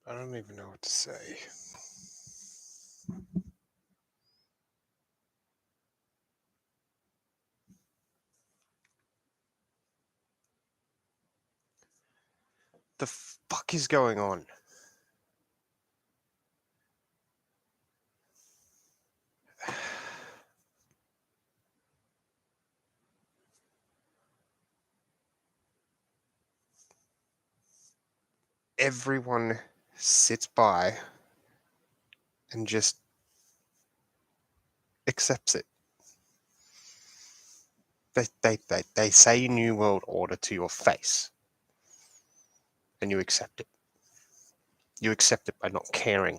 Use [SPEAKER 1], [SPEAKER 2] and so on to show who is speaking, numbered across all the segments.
[SPEAKER 1] I don't even know what to say. The fuck is going on? Everyone sits by and just accepts it. They say New World Order to your face, and you accept it. You accept it by not caring.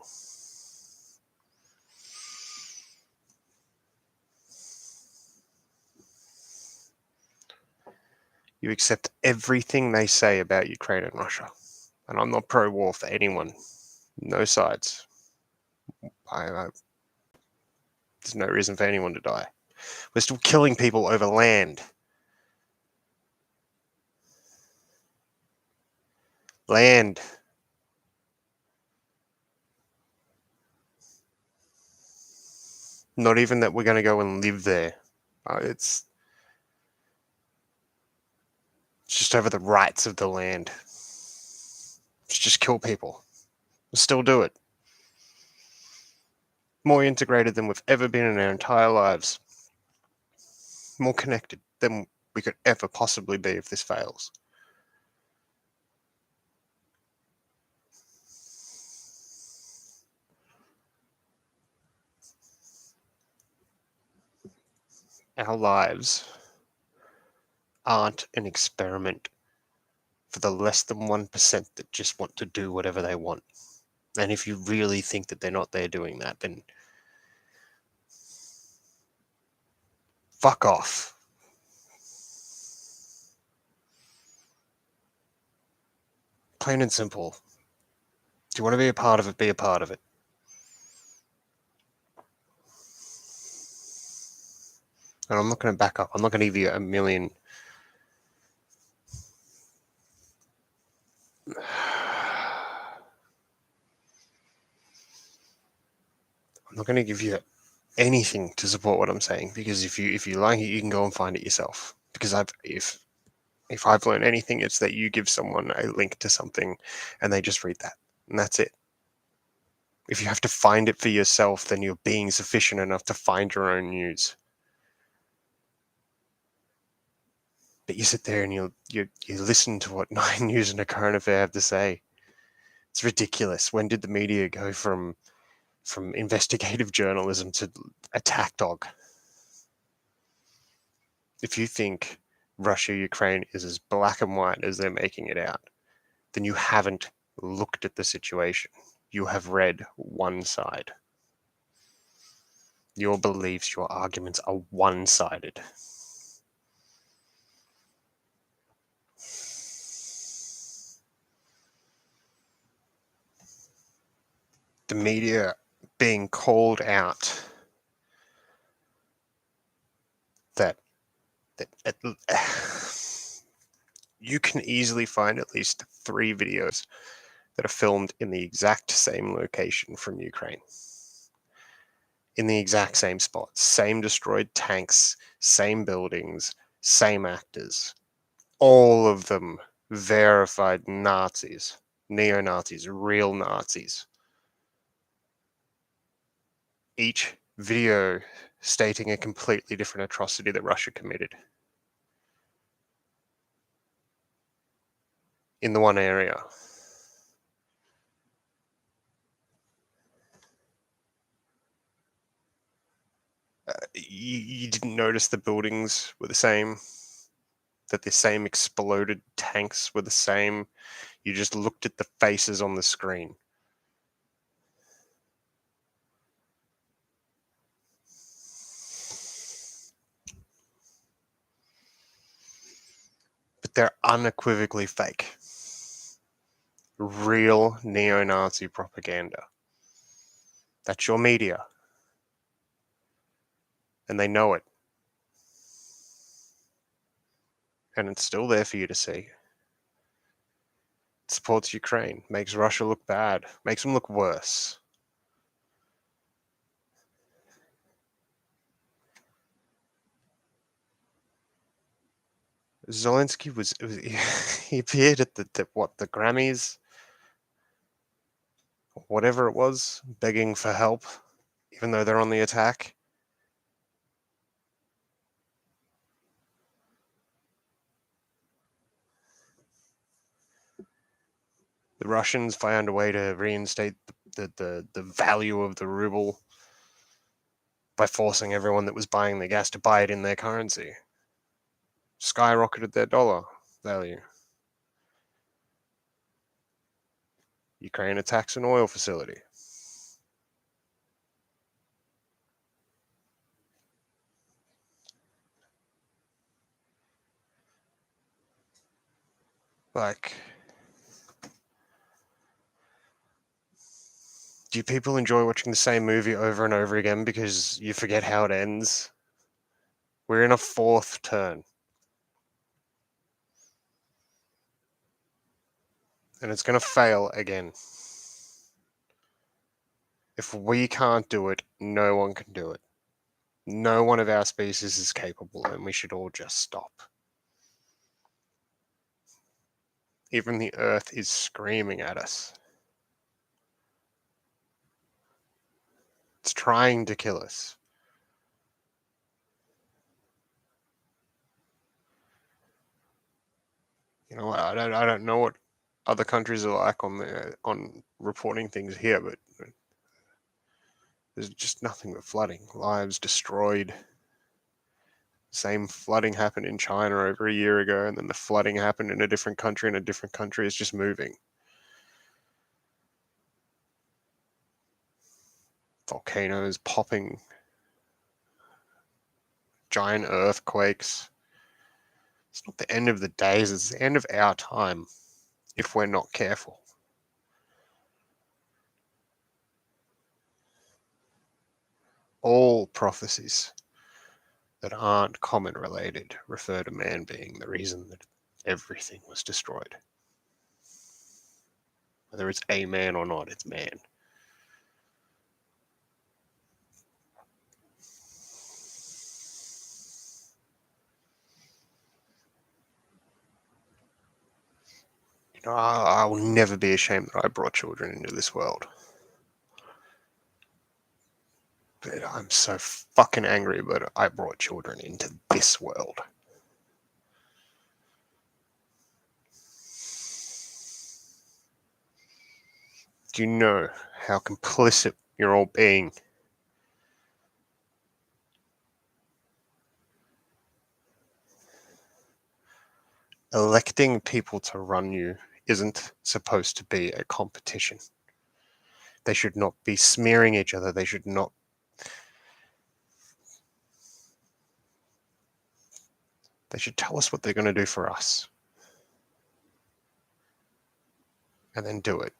[SPEAKER 1] You accept everything they say about Ukraine and Russia. And I'm not pro-war for anyone. No sides. There's no reason for anyone to die. We're still killing people over land. Land. Not even that we're going to go and live there. It's just over the rights of the land. Let's just kill people. We'll still do it. More integrated than we've ever been in our entire lives. More connected than we could ever possibly be if this fails. Our lives aren't an experiment for the less than 1% that just want to do whatever they want. And if you really think that they're not there doing that, then fuck off. Plain and simple. Do you want to be a part of it? Be a part of it. And I'm not going to back up. I'm not going to give you a million. I'm not going to give you anything to support what I'm saying, because if you like it, you can go and find it yourself. Because if I've learned anything, it's that you give someone a link to something and they just read that, and that's it. If you have to find it for yourself, then you're being sufficient enough to find your own news. But you sit there and you listen to what Nine News and a Current Affair have to say. It's ridiculous. When did the media go from investigative journalism to attack dog? If you think Russia, Ukraine is as black and white as they're making it out, then you haven't looked at the situation. You have read one side. Your beliefs, your arguments are one-sided. The media being called out that you can easily find at least 3 videos that are filmed in the exact same location from Ukraine. In the exact same spot. Same destroyed tanks, same buildings, same actors. All of them verified Nazis, neo-Nazis, real Nazis. Each video stating a completely different atrocity that Russia committed in the one area. You didn't notice the buildings were the same, that the same exploded tanks were the same. You just looked at the faces on the screen. But they're unequivocally fake. Real neo-Nazi propaganda. That's your media. And they know it. And it's still there for you to see. supports Ukraine, makes Russia look bad, makes them look worse. Zelensky he appeared at the Grammys, whatever it was, begging for help, even though they're on the attack. The Russians found a way to reinstate the value of the ruble by forcing everyone that was buying the gas to buy it in their currency. Skyrocketed their dollar value. Ukraine attacks an oil facility. Like, do people enjoy watching the same movie over and over again because you forget how it ends? We're in a fourth turn. And it's going to fail again. If we can't do it, no one can do it. No one of our species is capable, and we should all just stop. Even the earth is screaming at us. It's trying to kill us. You know, I don't know what other countries are like on reporting things here, but there's just nothing but flooding, lives destroyed. Same flooding happened in China over a year ago, and then the flooding happened in a different country, and a different country is just moving. Volcanoes popping, giant earthquakes. It's not the end of the days, it's the end of our time if we're not careful. All prophecies that aren't common related refer to man being the reason that everything was destroyed. Whether it's a man or not, it's man. You know, I will never be ashamed that I brought children into this world. But I'm so fucking angry that I brought children into this world. Do you know how complicit you're all being? Electing people to run you isn't supposed to be a competition. They should not be smearing each other. They should not. They should tell us what they're going to do for us. And then do it.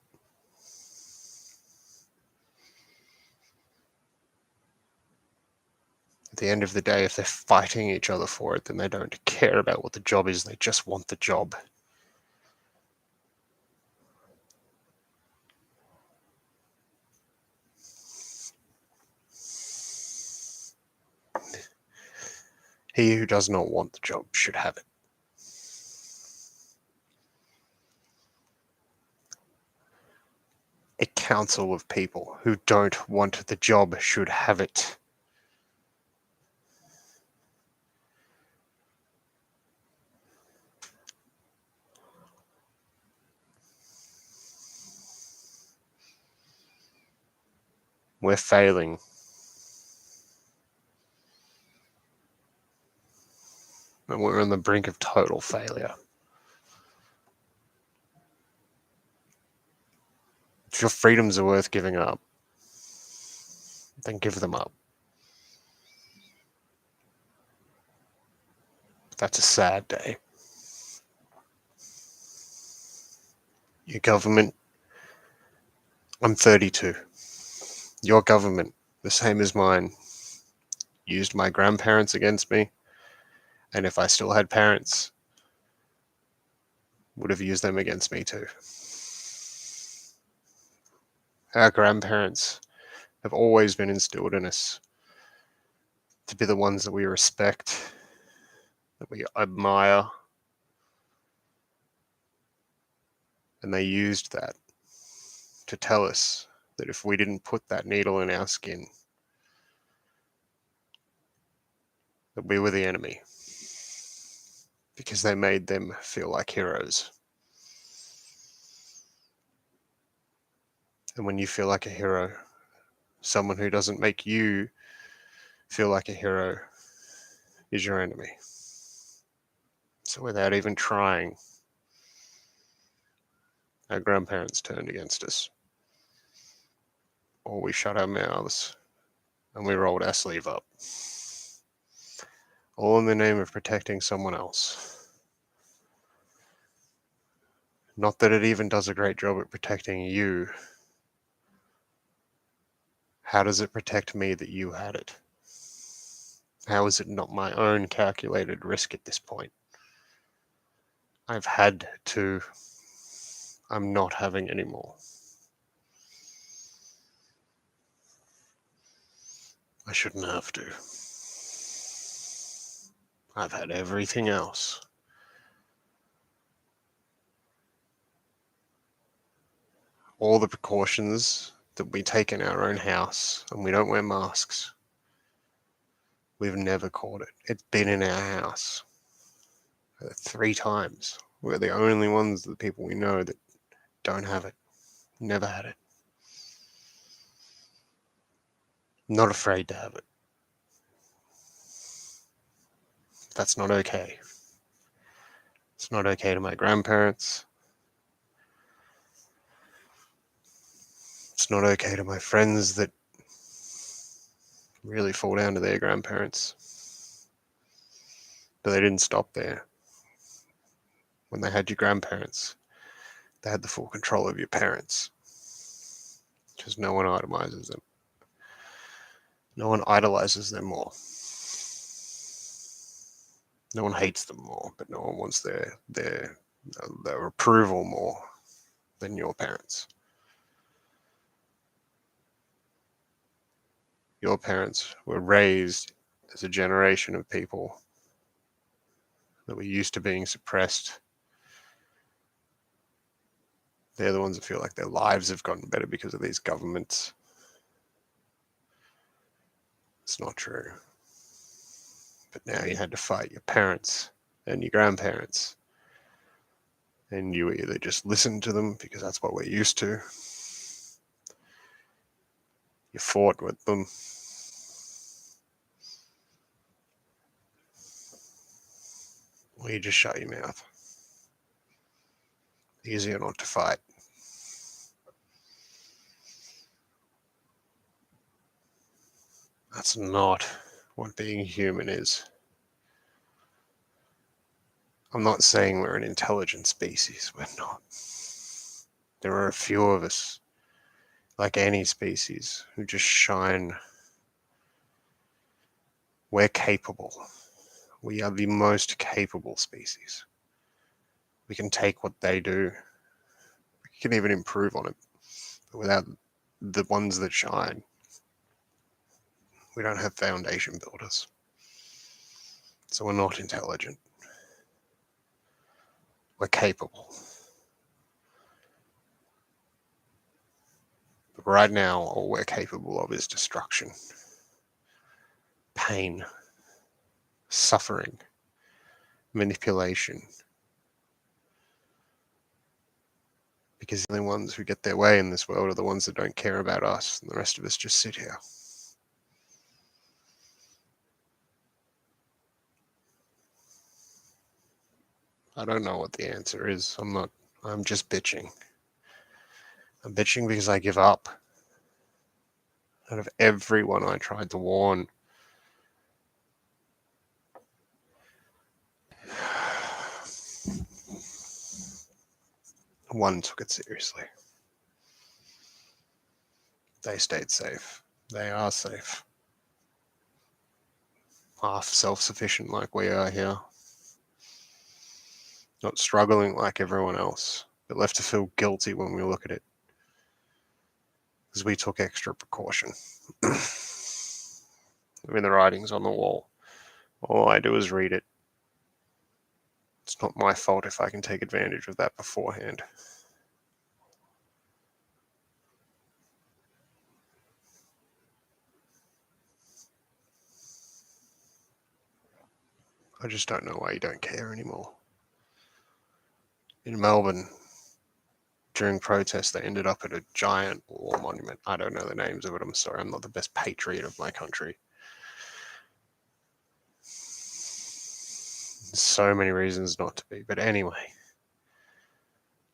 [SPEAKER 1] At the end of the day, if they're fighting each other for it, then they don't care about what the job is. They just want the job. He who does not want the job should have it. A council of people who don't want the job should have it. We're failing. And we're on the brink of total failure. If your freedoms are worth giving up, then give them up. That's a sad day. Your government, I'm 32. Your government, the same as mine, used my grandparents against me, and if I still had parents, would have used them against me too. Our grandparents have always been instilled in us to be the ones that we respect, that we admire, and they used that to tell us that if we didn't put that needle in our skin, that we were the enemy, because they made them feel like heroes. And when you feel like a hero, someone who doesn't make you feel like a hero is your enemy. So without even trying, our grandparents turned against us. Or we shut our mouths and we rolled our sleeve up. All in the name of protecting someone else. Not that it even does a great job at protecting you. How does it protect me that you had it? How is it not my own calculated risk at this point? I've had to. I'm not having any more. I shouldn't have to. I've had everything else. All the precautions that we take in our own house, and we don't wear masks. We've never caught it. It's been in our house 3 times. We're the only ones, the people we know, that don't have it. Never had it. Not afraid to have it. That's not okay. It's not okay to my grandparents. It's not okay to my friends that really fall down to their grandparents. But they didn't stop there. When they had your grandparents, they had the full control of your parents. Because no one idolizes them. No one idolizes them more. No one hates them more, but no one wants their approval more than your parents. Your parents were raised as a generation of people that were used to being suppressed. They're the ones that feel like their lives have gotten better because of these governments. It's not true. But now you had to fight your parents and your grandparents. And you either just listen to them because that's what we're used to. You fought with them. Or you just shut your mouth. Easier not to fight. That's not what being human is. I'm not saying we're an intelligent species. We're not. There are a few of us, like any species, who just shine. We're capable. We are the most capable species. We can take what they do. We can even improve on it. But without the ones that shine, we don't have foundation builders. So we're not intelligent. We're capable. But right now, all we're capable of is destruction, pain, suffering, manipulation. Because the only ones who get their way in this world are the ones that don't care about us, and the rest of us just sit here. I don't know what the answer is. I'm just bitching. I'm bitching because I give up. Out of everyone I tried to warn, one took it seriously. They stayed safe. They are safe. Half self-sufficient like we are here. Not struggling like everyone else, but left to feel guilty when we look at it. because we took extra precaution. I mean, the writing's on the wall. All I do is read it. It's not my fault if I can take advantage of that beforehand. I just don't know why you don't care anymore. In Melbourne, during protests, they ended up at a giant war monument. I don't know the names of it. I'm sorry. I'm not the best patriot of my country. There's so many reasons not to be. But anyway,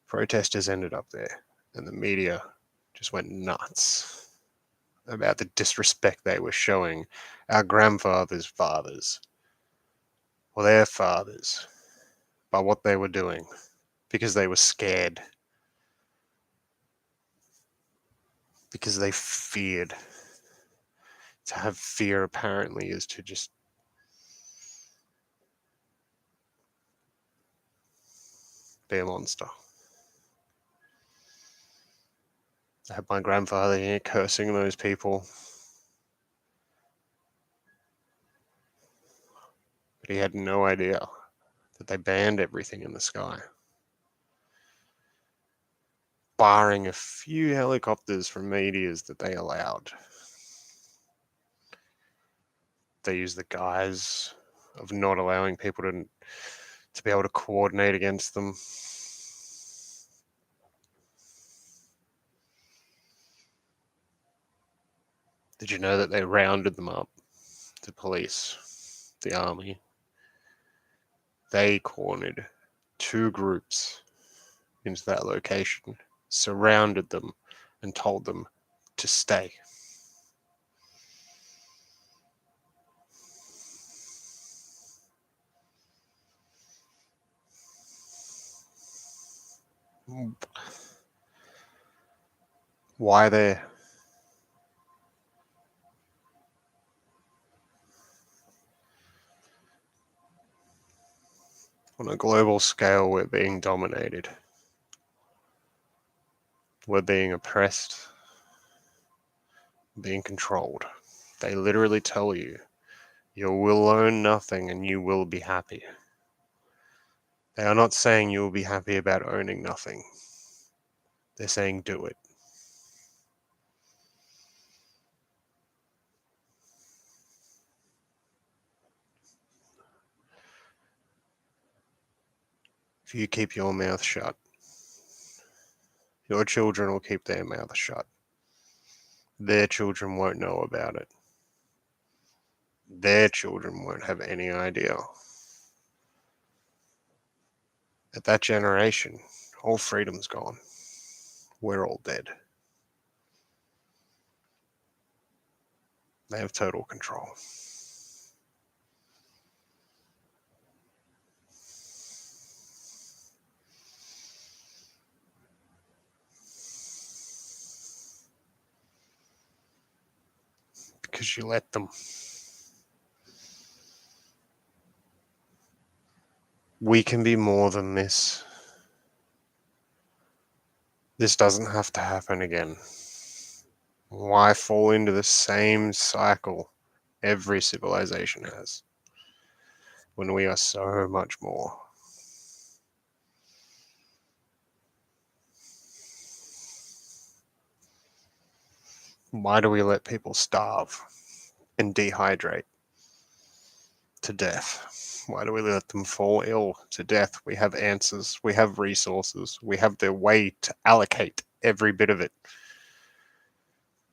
[SPEAKER 1] protesters ended up there, and the media just went nuts about the disrespect they were showing our grandfathers' fathers, or their fathers, by what they were doing, because they were scared, because they feared. To have fear, apparently, is to just be a monster. I had my grandfather here cursing those people, but he had no idea that they banned everything in the sky, barring a few helicopters from medias that they allowed. They used the guise of not allowing people to be able to coordinate against them. Did you know that they rounded them up? The police, the army. They cornered 2 groups into that location, surrounded them, and told them to stay. Why there? On a global scale, we're being dominated. We're being oppressed, being controlled. They literally tell you, you will own nothing and you will be happy. They are not saying you will be happy about owning nothing. They're saying do it. If you keep your mouth shut, your children will keep their mouth shut. Their children won't know about it. Their children won't have any idea. At that generation, all freedom's gone. We're all dead. They have total control. Because you let them. We can be more than this. This doesn't have to happen again. Why fall into the same cycle every civilization has when we are so much more? Why do we let people starve and dehydrate to death? Why do we let them fall ill to death? We have answers, we have resources, we have the way to allocate every bit of it,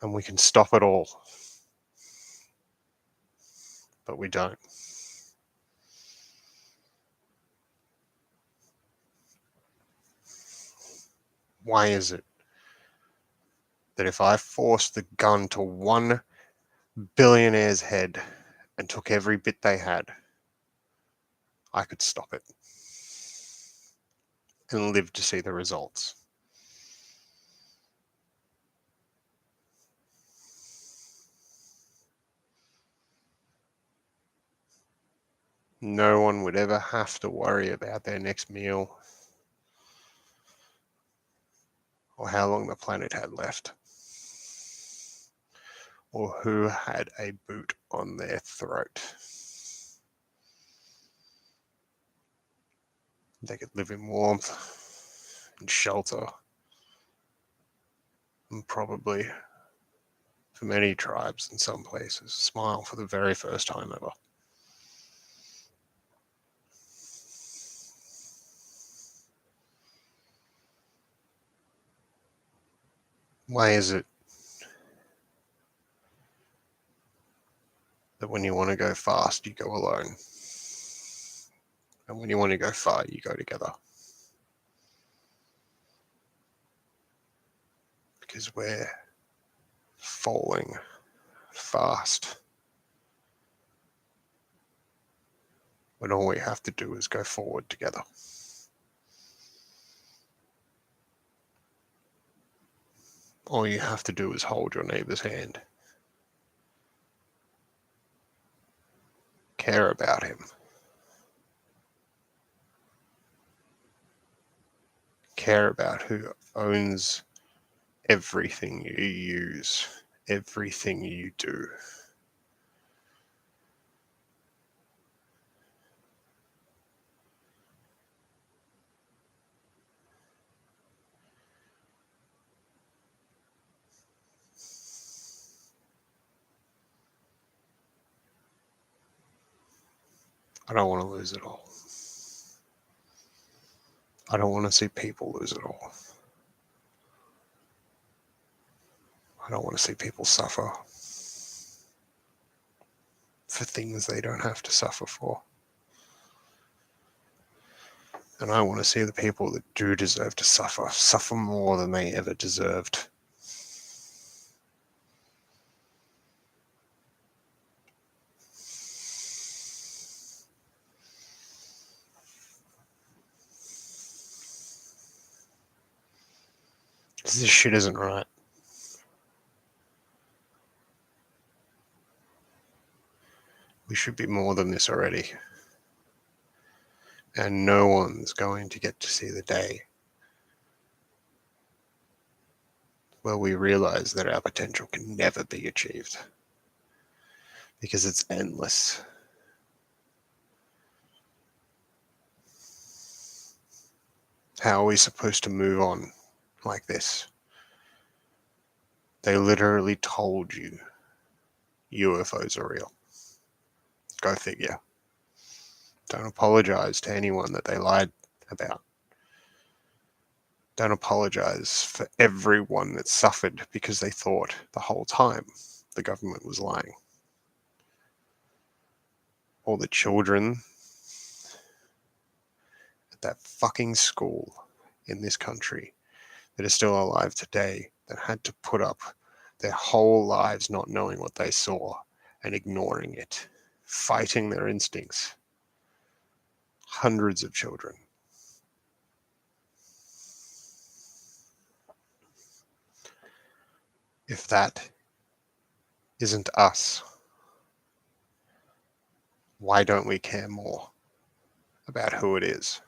[SPEAKER 1] and we can stop it all. But we don't. Why is it that if I forced the gun to one billionaire's head and took every bit they had, I could stop it and live to see the results? No one would ever have to worry about their next meal or how long the planet had left. or who had a boot on their throat. They could live in warmth and shelter, and probably, for many tribes in some places, smile for the very first time ever. Why is it that when you want to go fast, you go alone? And when you want to go far, you go together? Because we're falling fast when all we have to do is go forward together. All you have to do is hold your neighbor's hand. Care about him. Care about who owns everything you use, everything you do. I don't want to lose it all. I don't want to see people lose it all. I don't want to see people suffer for things they don't have to suffer for. And I want to see the people that do deserve to suffer more than they ever deserved. This shit isn't right. We should be more than this already. And no one's going to get to see the day where we realize that our potential can never be achieved. Because it's endless. How are we supposed to move on like this? They literally told you UFOs are real. Go figure. Don't apologize to anyone that they lied about. Don't apologize for everyone that suffered because they thought the whole time the government was lying. All the children at that fucking school in this country that are still alive today that had to put up their whole lives not knowing what they saw and ignoring it, fighting their instincts. Hundreds of children. If that isn't us, why don't we care more about who it is,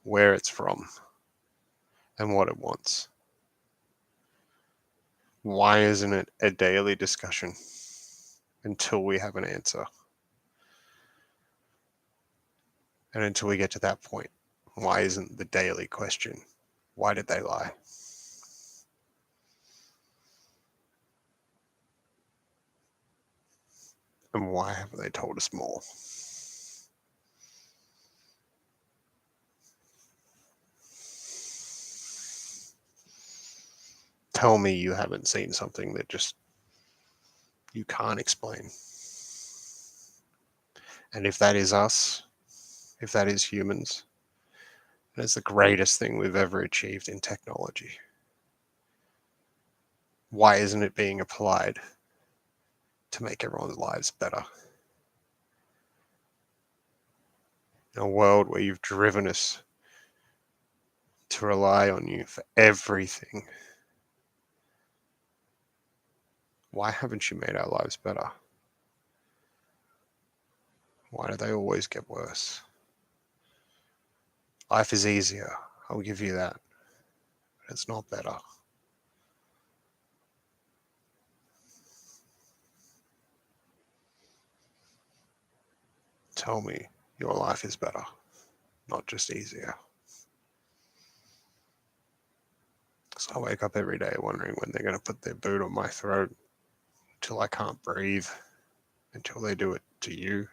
[SPEAKER 1] where it's from, and what it wants? Why isn't it a daily discussion until we have an answer? And until we get to that point, why isn't the daily question, why did they lie? And why haven't they told us more? Tell me you haven't seen something that just you can't explain. And if that is us, if that is humans, it's the greatest thing we've ever achieved in technology. Why isn't it being applied to make everyone's lives better? In a world where you've driven us to rely on you for everything, why haven't you made our lives better? Why do they always get worse? Life is easier, I'll give you that. But it's not better. Tell me your life is better, not just easier. So I wake up every day wondering when they're going to put their boot on my throat until I can't breathe, until they do it to you.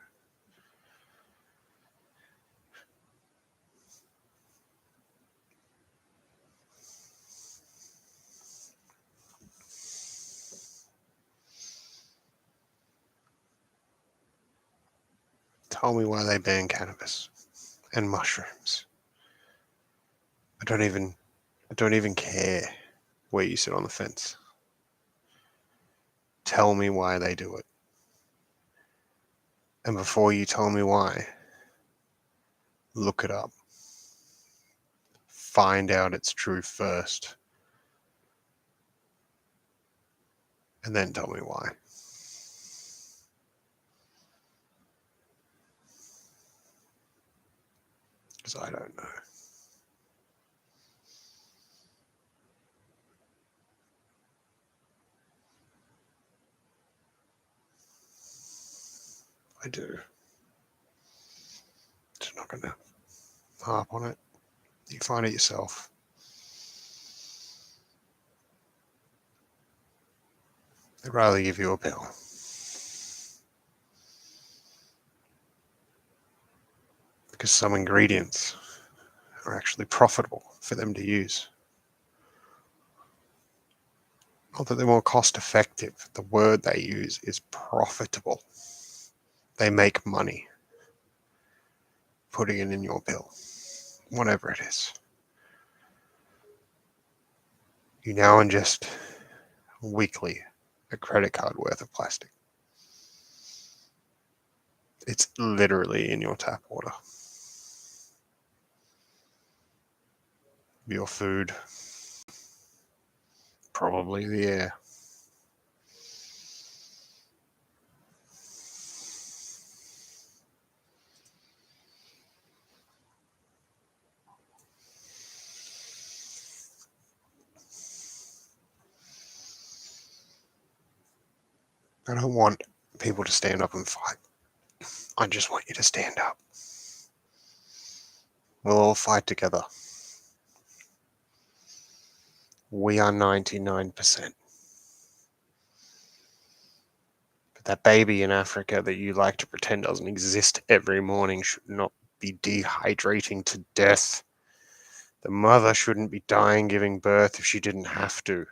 [SPEAKER 1] Tell me why they ban cannabis and mushrooms. I don't even care where you sit on the fence. Tell me why they do it. And before you tell me why, look it up. Find out it's true first. And then tell me why. Because I don't know. I do. Just not going to harp on it. You find it yourself. They'd rather give you a pill. Because some ingredients are actually profitable for them to use. Not that they're more cost effective. The word they use is profitable. They make money putting it in your pill, whatever it is. You now ingest weekly a credit card worth of plastic. It's literally in your tap water. Your food, probably the air. I don't want people to stand up and fight. I just want you to stand up. We'll all fight together. We are 99%. But that baby in Africa that you like to pretend doesn't exist every morning should not be dehydrating to death. The mother shouldn't be dying giving birth if she didn't have to.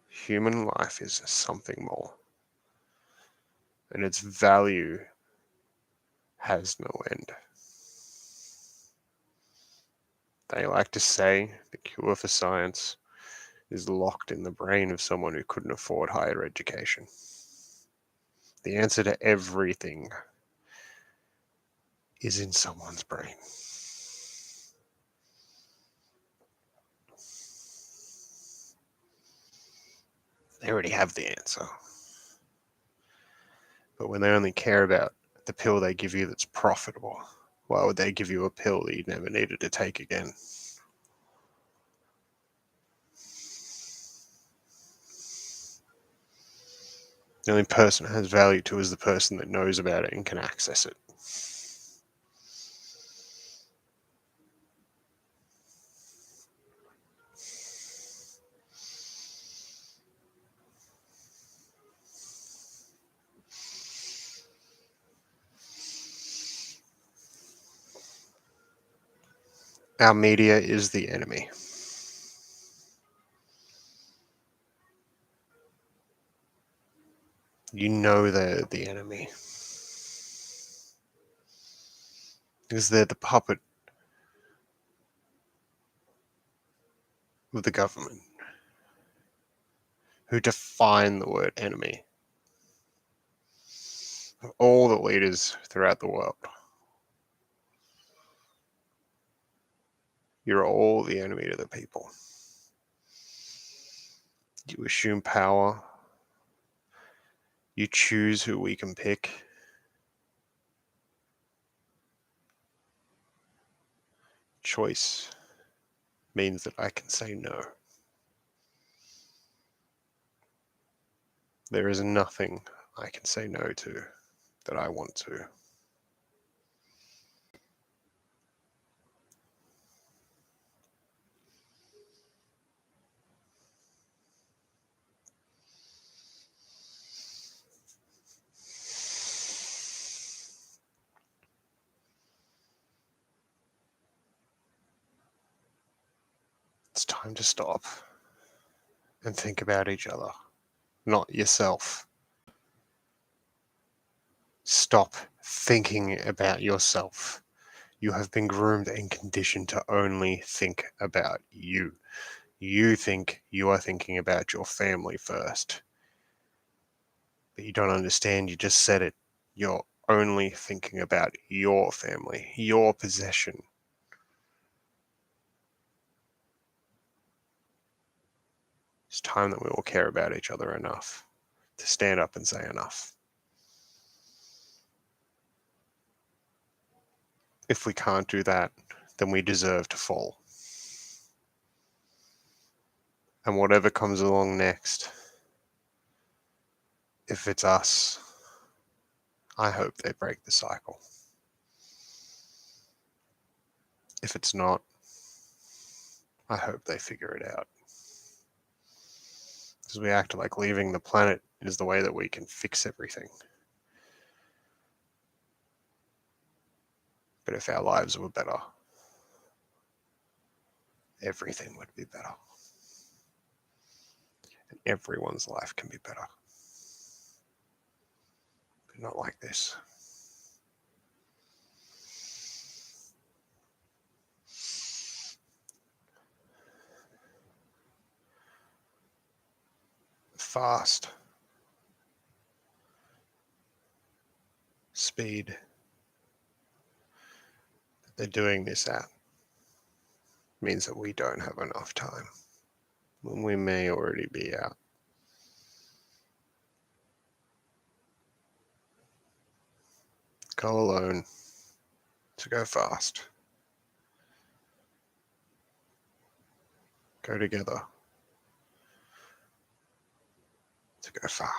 [SPEAKER 1] Human life is something more. And its value has no end. They like to say the cure for science is locked in the brain of someone who couldn't afford higher education. The answer to everything is in someone's brain. They already have the answer. But when they only care about the pill they give you that's profitable, why would they give you a pill that you never needed to take again? The only person it has value to is the person that knows about it and can access it. Our media is the enemy. You know they're the enemy. Because they're the puppet of the government who define the word enemy. Of all the leaders throughout the world, you're all the enemy to the people. You assume power. You choose who we can pick. Choice means that I can say no. There is nothing I can say no to that I want to. It's time to stop and think about each other, not yourself. Stop thinking about yourself. You have been groomed and conditioned to only think about you. You think you are thinking about your family first. But you don't understand, you just said it. You're only thinking about your family, your possession. It's time that we all care about each other enough to stand up and say enough. If we can't do that, then we deserve to fall. And whatever comes along next, if it's us, I hope they break the cycle. If it's not, I hope they figure it out. Because we act like leaving the planet is the way that we can fix everything. But if our lives were better, everything would be better. And everyone's life can be better. But not like this. Fast speed that they're doing this at means that we don't have enough time when we may already be out. Go alone to go fast. Go together to go far.